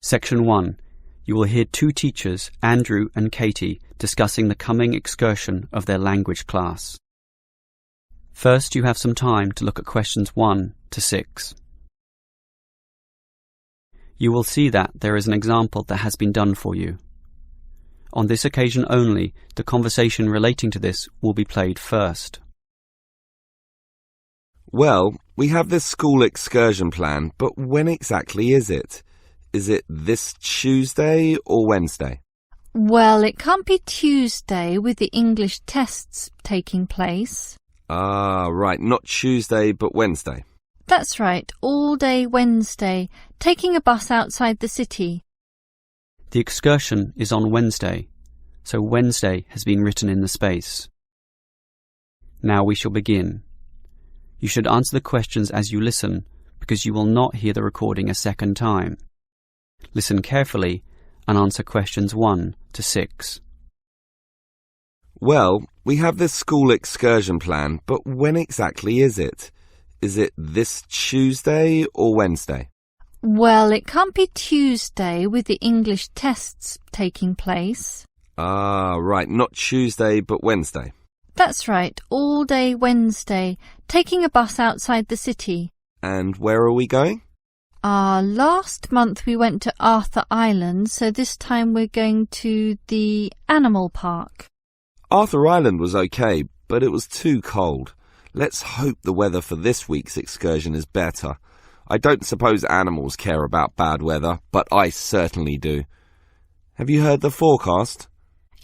Section 1. You will hear two teachers, Andrew and Katie, discussing the coming excursion of their language class. First, you have some time to look at questions 1 to 6. You will see that there is an example that has been done for you. On this occasion only, the conversation relating to this will be played first. Well, we have this school excursion planned, but when exactly is it? Is it this Tuesday or Wednesday? Well, it can't be Tuesday with the English tests taking place. Ah, right, not Tuesday but Wednesday. That's right, all day Wednesday, taking a bus outside the city. The excursion is on Wednesday, so Wednesday has been written in the space. Now we shall begin. You should answer the questions as you listen, because you will not hear the recording a second time. Listen carefully and answer questions 1 to 6. Well, we have this school excursion planned, but when exactly is it? Is it this Tuesday or Wednesday? Well, it can't be Tuesday with the English tests taking place. Ah, right, not Tuesday but Wednesday. That's right, all day Wednesday, taking a bus outside the city. And where are we going? Last month we went to Arthur Island, so this time we're going to the animal park. Arthur Island was okay, but it was too cold. Let's hope the weather for this week's excursion is better. I don't suppose animals care about bad weather, but I certainly do. Have you heard the forecast?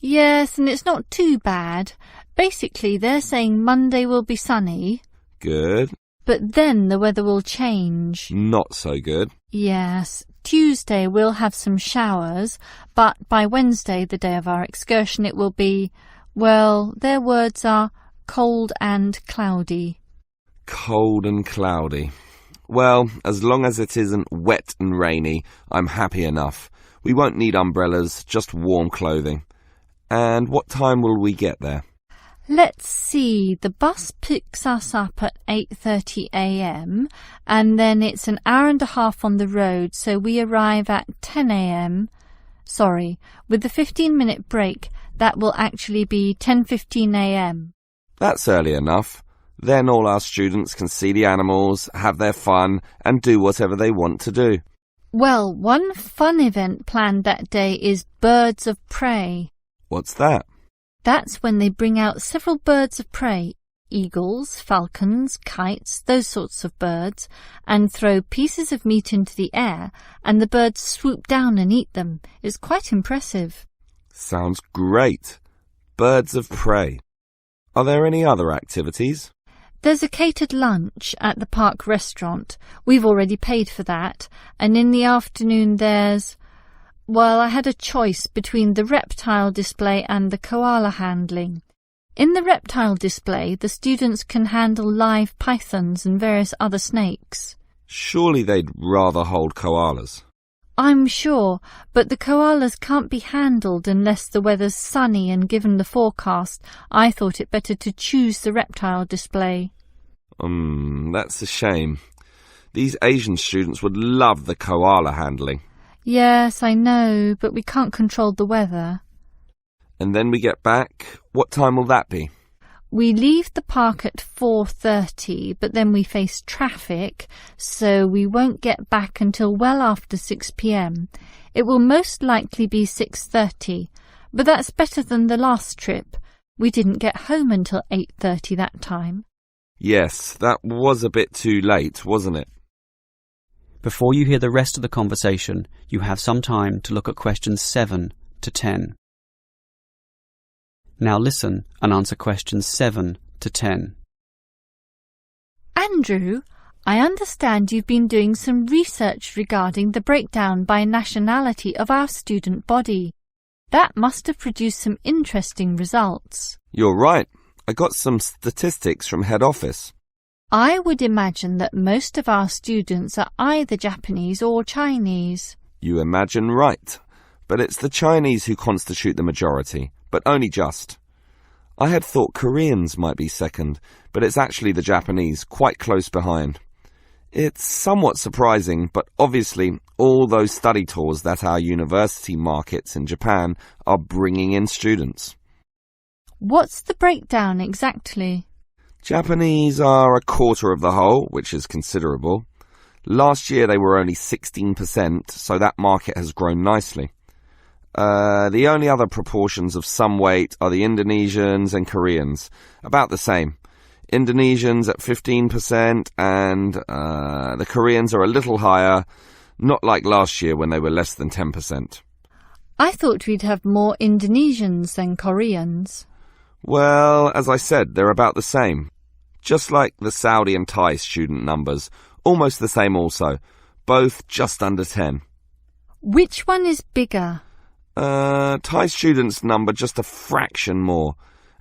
Yes, and it's not too bad. Basically, they're saying Monday will be sunny. Good. But then the weather will change. Not so good. Yes. Tuesday we'll have some showers, but by Wednesday, the day of our excursion, it will be, well, their words are cold and cloudy. Cold and cloudy. Well, as long as it isn't wet and rainy, I'm happy enough. We won't need umbrellas, just warm clothing. And what time will we get there? Let's see, the bus picks us up at 8:30 a.m. and then it's an hour and a half on the road, so we arrive at 10 a.m. Sorry, with the 15-minute break, that will actually be 10:15 a.m. That's early enough. Then all our students can see the animals, have their fun, and do whatever they want to do. Well, one fun event planned that day is Birds of Prey. What's that? That's when they bring out several birds of prey, eagles, falcons, kites, those sorts of birds, and throw pieces of meat into the air, and the birds swoop down and eat them. It's quite impressive. Sounds great. Birds of prey. Are there any other activities? There's a catered lunch at the park restaurant. We've already paid for that. And in the afternoon there's... Well, I had a choice between the reptile display and the koala handling. In the reptile display, the students can handle live pythons and various other snakes. Surely they'd rather hold koalas. I'm sure, but the koalas can't be handled unless the weather's sunny, and given the forecast, I thought it better to choose the reptile display. That's a shame. These Asian students would love the koala handling. Yes, I know, but we can't control the weather. And then we get back. What time will that be? We leave the park at 4:30, but then we face traffic, so we won't get back until well after 6 p.m. It will most likely be 6:30, but that's better than the last trip. We didn't get home until 8:30 that time. Yes, that was a bit too late, wasn't it? Before you hear the rest of the conversation, you have some time to look at questions 7 to 10. Now listen and answer questions 7 to 10. Andrew, I understand you've been doing some research regarding the breakdown by nationality of our student body. That must have produced some interesting results. You're right. I got some statistics from head office. I would imagine that most of our students are either Japanese or Chinese. You imagine right. But it's the Chinese who constitute the majority, but only just. I had thought Koreans might be second, but it's actually the Japanese, quite close behind. It's somewhat surprising, but obviously all those study tours that our university markets in Japan are bringing in students. What's the breakdown exactly? Japanese are a quarter of the whole, which is considerable. Last year they were only 16%, so that market has grown nicely. The only other proportions of some weight are the Indonesians and Koreans, about the same. Indonesians at 15% and the Koreans are a little higher, not like last year when they were less than 10%. I thought we'd have more Indonesians than Koreans. Well, as I said, they're about the same. Just like the Saudi and Thai student numbers, almost the same also, both just under 10. Which one is bigger? Thai students number just a fraction more.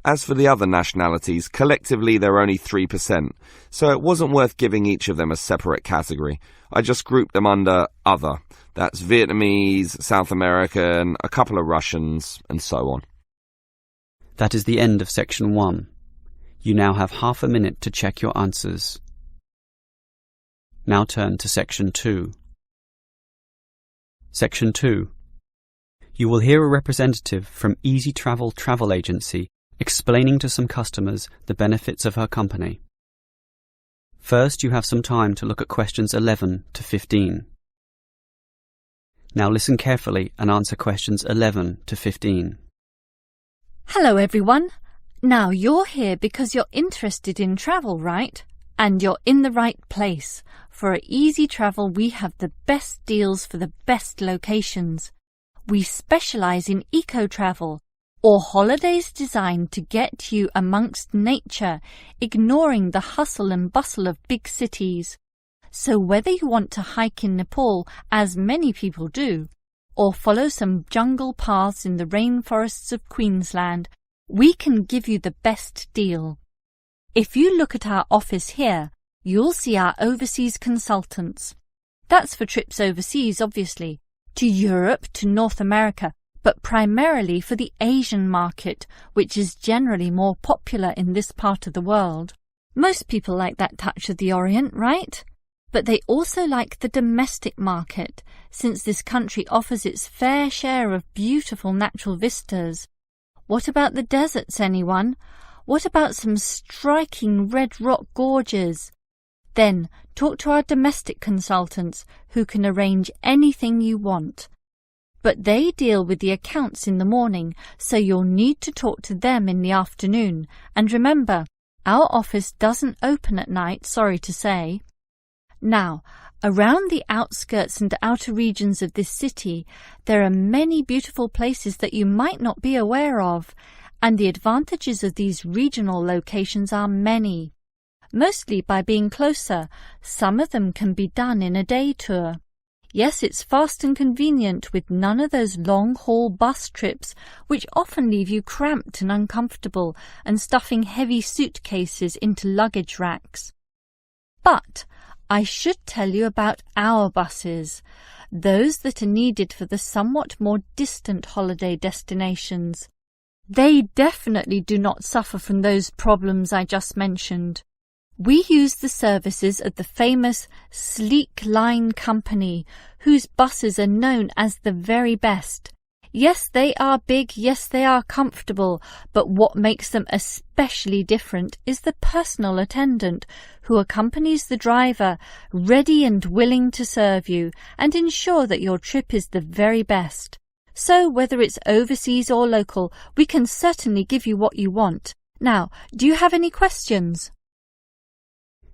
As for the other nationalities, collectively they're only 3%, so it wasn't worth giving each of them a separate category. I just grouped them under other. That's Vietnamese, South American, a couple of Russians, and so on. That is the end of section 1. You now have half a minute to check your answers. Now turn to section 2. Section 2. You will hear a representative from Easy Travel Travel Agency explaining to some customers the benefits of her company. First, you have some time to look at questions 11 to 15. Now listen carefully and answer questions 11 to 15. Hello everyone. Now you're here because you're interested in travel, right? And you're in the right place. For at Easy Travel we have the best deals for the best locations. We specialise in eco-travel, or holidays designed to get you amongst nature, ignoring the hustle and bustle of big cities. So whether you want to hike in Nepal, as many people do, or follow some jungle paths in the rainforests of Queensland, we can give you the best deal. If you look at our office here, you'll see our overseas consultants. That's for trips overseas, obviously, to Europe, to North America, but primarily for the Asian market, which is generally more popular in this part of the world. Most people like that touch of the Orient, right? But they also like the domestic market, since this country offers its fair share of beautiful natural vistas. What about the deserts, anyone? What about some striking red rock gorges? Then talk to our domestic consultants who can arrange anything you want. But they deal with the accounts in the morning, so you'll need to talk to them in the afternoon. And remember, our office doesn't open at night, sorry to say. Now, around the outskirts and outer regions of this city, there are many beautiful places that you might not be aware of, and the advantages of these regional locations are many. Mostly by being closer, some of them can be done in a day tour. Yes, it's fast and convenient with none of those long-haul bus trips which often leave you cramped and uncomfortable and stuffing heavy suitcases into luggage racks. But I should tell you about our buses, those that are needed for the somewhat more distant holiday destinations. They definitely do not suffer from those problems I just mentioned. We use the services of the famous Sleek Line Company, whose buses are known as the very best. Yes, they are big, yes, they are comfortable, but what makes them especially different is the personal attendant who accompanies the driver, ready and willing to serve you and ensure that your trip is the very best. So whether it's overseas or local, we can certainly give you what you want. Now, do you have any questions?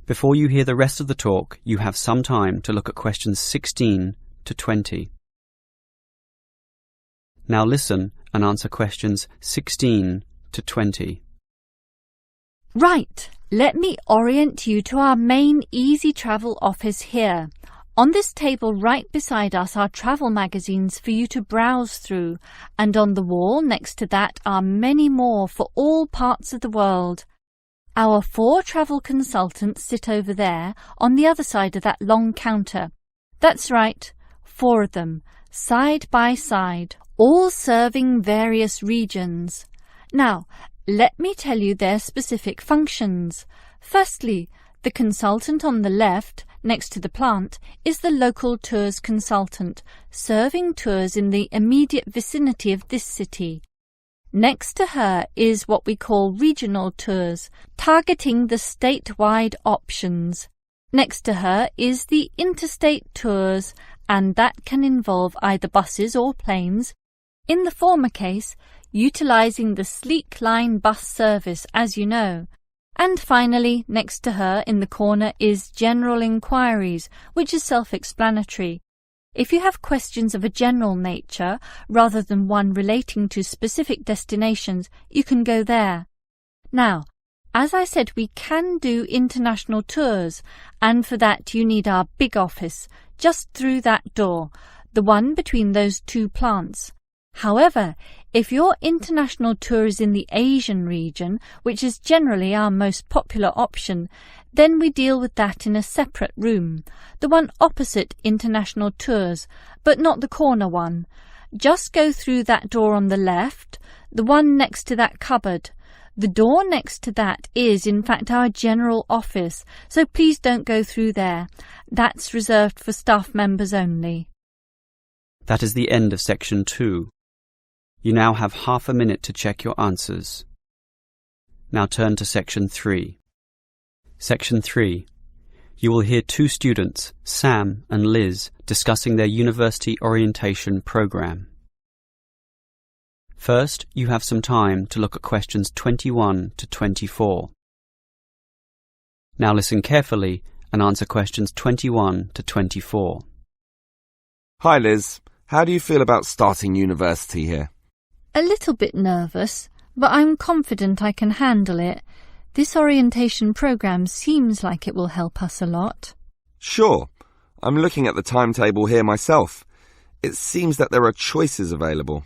Before you hear the rest of the talk, you have some time to look at questions 16 to 20. Now listen and answer questions 16 to 20. Right, let me orient you to our main Easy Travel office here. On this table right beside us are travel magazines for you to browse through, and on the wall next to that are many more for all parts of the world. Our 4 travel consultants sit over there on the other side of that long counter. That's right, 4 of them, side by side, all serving various regions. Now, let me tell you their specific functions. Firstly, the consultant on the left, next to the plant, is the local tours consultant, serving tours in the immediate vicinity of this city. Next to her is what we call regional tours, targeting the statewide options. Next to her is the interstate tours, and that can involve either buses or planes. In the former case, utilising the Sleek Line bus service, as you know. And finally, next to her in the corner is General Inquiries, which is self-explanatory. If you have questions of a general nature, rather than one relating to specific destinations, you can go there. Now, as I said, we can do international tours, and for that you need our big office, just through that door, the one between those two plants. However, if your international tour is in the Asian region, which is generally our most popular option, then we deal with that in a separate room, the one opposite international tours, but not the corner one. Just go through that door on the left, the one next to that cupboard. The door next to that is, in fact, our general office, so please don't go through there. That's reserved for staff members only. That is the end of section 2. You now have half a minute to check your answers. Now turn to section 3. Section 3. You will hear two students, Sam and Liz, discussing their university orientation program. First, you have some time to look at questions 21 to 24. Now listen carefully and answer questions 21 to 24. Hi Liz, how do you feel about starting university here? A little bit nervous, but I'm confident I can handle it. This orientation program seems like it will help us a lot. Sure. I'm looking at the timetable here myself. It seems that there are choices available.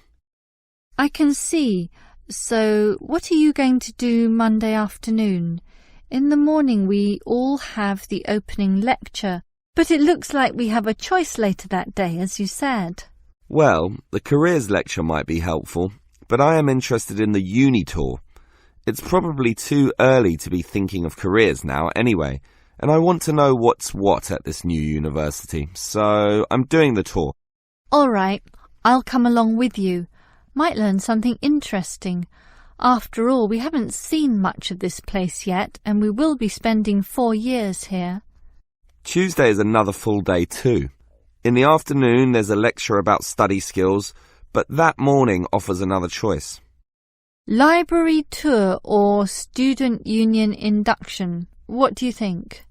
I can see. So, what are you going to do Monday afternoon? In the morning we all have the opening lecture, but it looks like we have a choice later that day, as you said. Well, the careers lecture might be helpful, but I am interested in the uni tour. It's probably too early to be thinking of careers now anyway, and I want to know what's what at this new university, so I'm doing the tour. All right, I'll come along with you. Might learn something interesting. After all, we haven't seen much of this place yet, and we will be spending 4 years here. Tuesday is another full day too. In the afternoon there's a lecture about study skills, but that morning offers another choice. Library tour or student union induction? What do you think?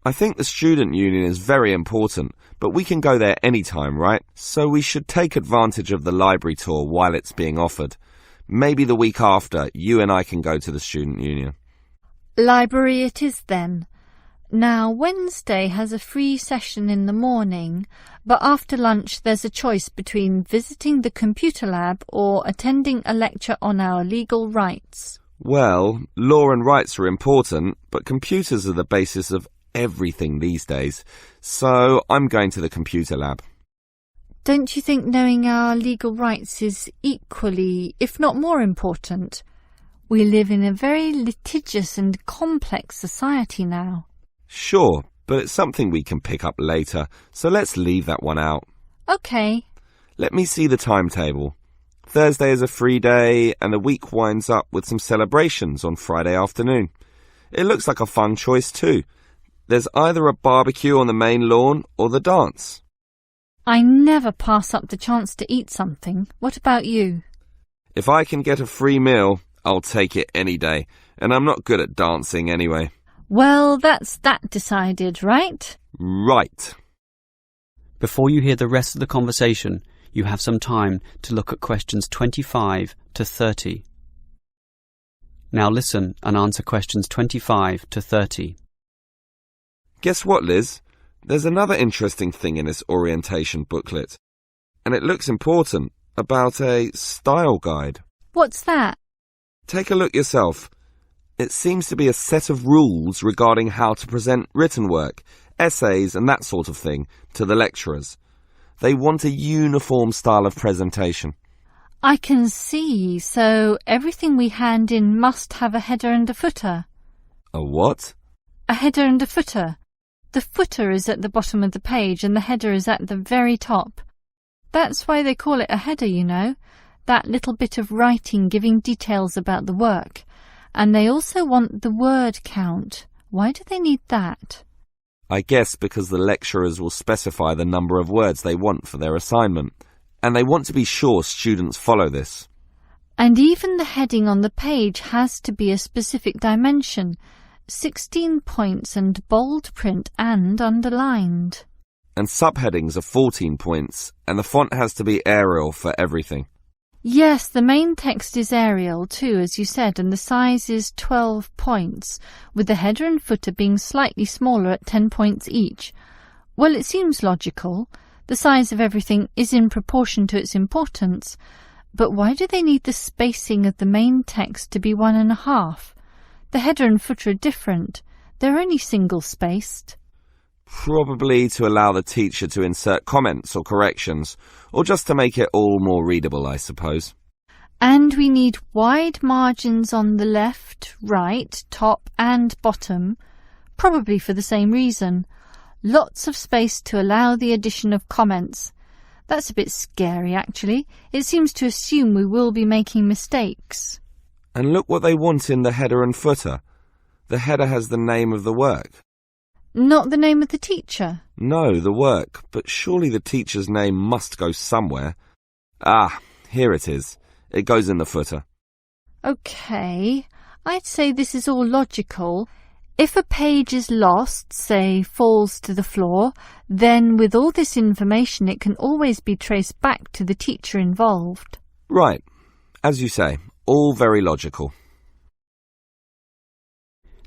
I think the student union is very important, but we can go there any time, right? So we should take advantage of the library tour while it's being offered. Maybe the week after, you and I can go to the student union. Library it is then. Now, Wednesday has a free session in the morning, but after lunch there's a choice between visiting the computer lab or attending a lecture on our legal rights. Well, law and rights are important, but computers are the basis of everything these days, so I'm going to the computer lab. Don't you think knowing our legal rights is equally, if not more important? We live in a very litigious and complex society now. Sure, but it's something we can pick up later, so let's leave that one out. OK. Let me see the timetable. Thursday is a free day, and the week winds up with some celebrations on Friday afternoon. It looks like a fun choice too. There's either a barbecue on the main lawn or the dance. I never pass up the chance to eat something. What about you? If I can get a free meal, I'll take it any day, and I'm not good at dancing anyway. Well, that's that decided, right? Right. Before you hear the rest of the conversation, you have some time to look at questions 25 to 30. Now listen and answer questions 25 to 30. Guess what, Liz? There's another interesting thing in this orientation booklet, and it looks important, about a style guide. What's that? Take a look yourself. It seems to be a set of rules regarding how to present written work, essays and that sort of thing to the lecturers. They want a uniform style of presentation. I can see, so everything we hand in must have a header and a footer. A what? A header and a footer. The footer is at the bottom of the page and the header is at the very top. That's why they call it a header, you know, that little bit of writing giving details about the work. And they also want the word count. Why do they need that? I guess because the lecturers will specify the number of words they want for their assignment, and they want to be sure students follow this. And even the heading on the page has to be a specific dimension, 16 points and bold print and underlined. And subheadings are 14 points, and the font has to be Arial for everything. Yes, the main text is Arial too, as you said, and the size is 12 points, with the header and footer being slightly smaller at 10 points each. Well, it seems logical. The size of everything is in proportion to its importance. But why do they need the spacing of the main text to be 1.5? The header and footer are different. They're only single-spaced. Probably to allow the teacher to insert comments or corrections, or just to make it all more readable, I suppose. And we need wide margins on the left, right, top and bottom, probably for the same reason. Lots of space to allow the addition of comments. That's a bit scary, actually. It seems to assume we will be making mistakes. And look what they want in the header and footer. The header has the name of the work. Not the name of the teacher? No, the work, but surely the teacher's name must go somewhere. Ah, here it is. It goes in the footer. OK, I'd say this is all logical. If a page is lost, say falls to the floor, then with all this information it can always be traced back to the teacher involved. Right. As you say, all very logical.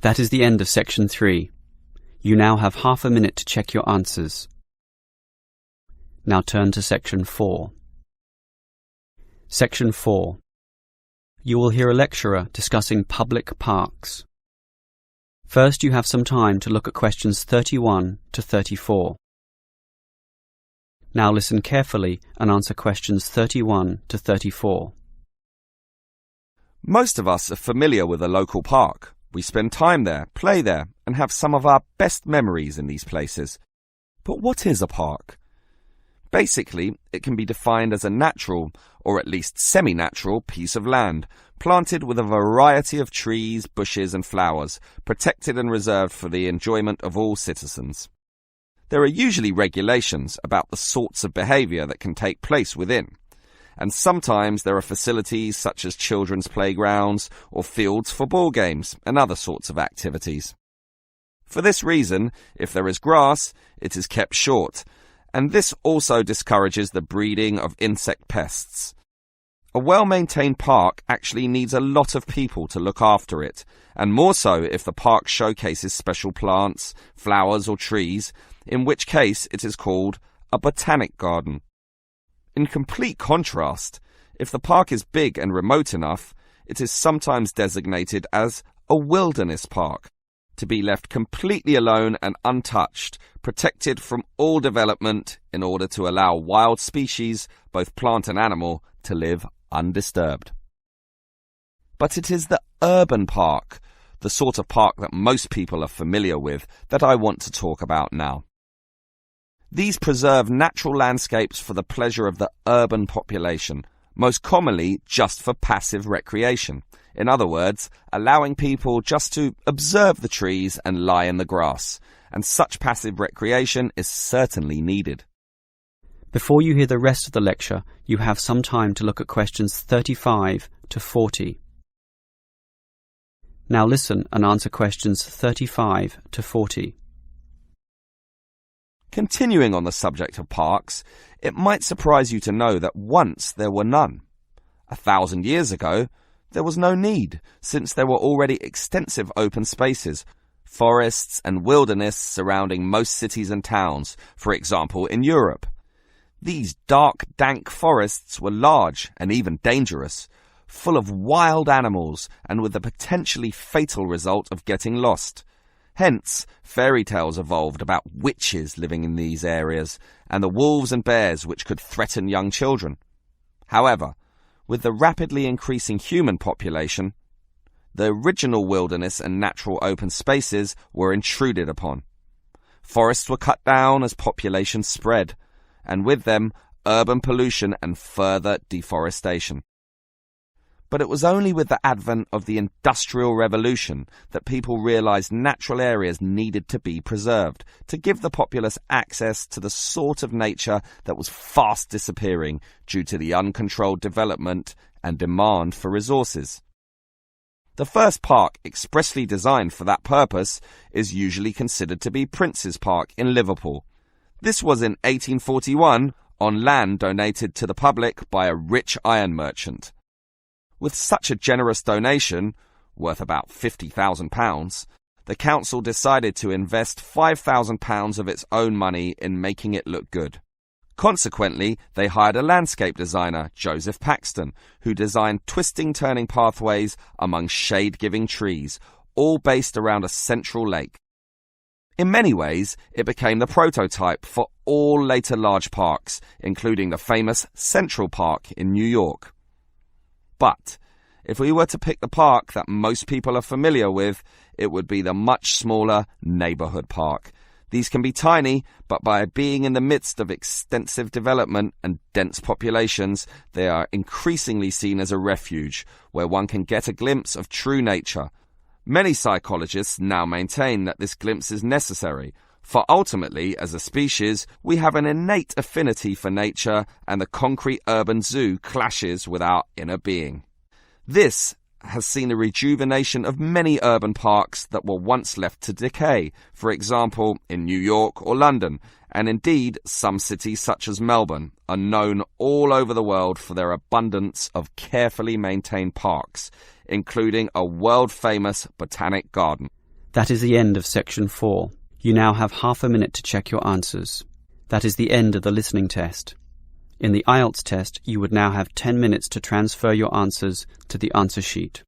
That is the end of section 3. You now have half a minute to check your answers. Now turn to section 4. Section 4. You will hear a lecturer discussing public parks. First, you have some time to look at questions 31 to 34. Now listen carefully and answer questions 31 to 34. Most of us are familiar with a local park. We spend time there, play there, and have some of our best memories in these places. But what is a park? Basically, it can be defined as a natural, or at least semi-natural, piece of land, planted with a variety of trees, bushes and flowers, protected and reserved for the enjoyment of all citizens. There are usually regulations about the sorts of behaviour that can take place within, and sometimes there are facilities such as children's playgrounds or fields for ball games and other sorts of activities. For this reason, if there is grass, it is kept short, and this also discourages the breeding of insect pests. A well-maintained park actually needs a lot of people to look after it, and more so if the park showcases special plants, flowers or trees, in which case it is called a botanic garden. In complete contrast, if the park is big and remote enough, it is sometimes designated as a wilderness park, to be left completely alone and untouched, protected from all development in order to allow wild species, both plant and animal, to live undisturbed. But it is the urban park, the sort of park that most people are familiar with, that I want to talk about now. These preserve natural landscapes for the pleasure of the urban population, most commonly just for passive recreation. In other words, allowing people just to observe the trees and lie in the grass, and such passive recreation is certainly needed. Before you hear the rest of the lecture, you have some time to look at questions 35 to 40. Now listen and answer questions 35 to 40. Continuing on the subject of parks, it might surprise you to know that once there were none. 1,000 years ago, there was no need, since there were already extensive open spaces, forests and wilderness surrounding most cities and towns, for example in Europe. These dark, dank forests were large and even dangerous, full of wild animals and with the potentially fatal result of getting lost. Hence, fairy tales evolved about witches living in these areas and the wolves and bears which could threaten young children. However, with the rapidly increasing human population, the original wilderness and natural open spaces were intruded upon. Forests were cut down as population spread, and with them, urban pollution and further deforestation. But it was only with the advent of the Industrial Revolution that people realized natural areas needed to be preserved to give the populace access to the sort of nature that was fast disappearing due to the uncontrolled development and demand for resources. The first park expressly designed for that purpose is usually considered to be Prince's Park in Liverpool. This was in 1841 on land donated to the public by a rich iron merchant. With such a generous donation, worth about £50,000, the council decided to invest £5,000 of its own money in making it look good. Consequently, they hired a landscape designer, Joseph Paxton, who designed twisting turning pathways among shade-giving trees, all based around a central lake. In many ways, it became the prototype for all later large parks, including the famous Central Park in New York. But if we were to pick the park that most people are familiar with, it would be the much smaller neighborhood park. These can be tiny, but by being in the midst of extensive development and dense populations, they are increasingly seen as a refuge where one can get a glimpse of true nature. Many psychologists now maintain that this glimpse is necessary, for ultimately, as a species, we have an innate affinity for nature, and the concrete urban zoo clashes with our inner being. This has seen the rejuvenation of many urban parks that were once left to decay, for example, in New York or London, and indeed some cities such as Melbourne are known all over the world for their abundance of carefully maintained parks, including a world-famous botanic garden. That is the end of section 4. You now have half a minute to check your answers. That is the end of the listening test. In the Ielts test, you would now have 10 minutes to transfer your answers to the answer sheet.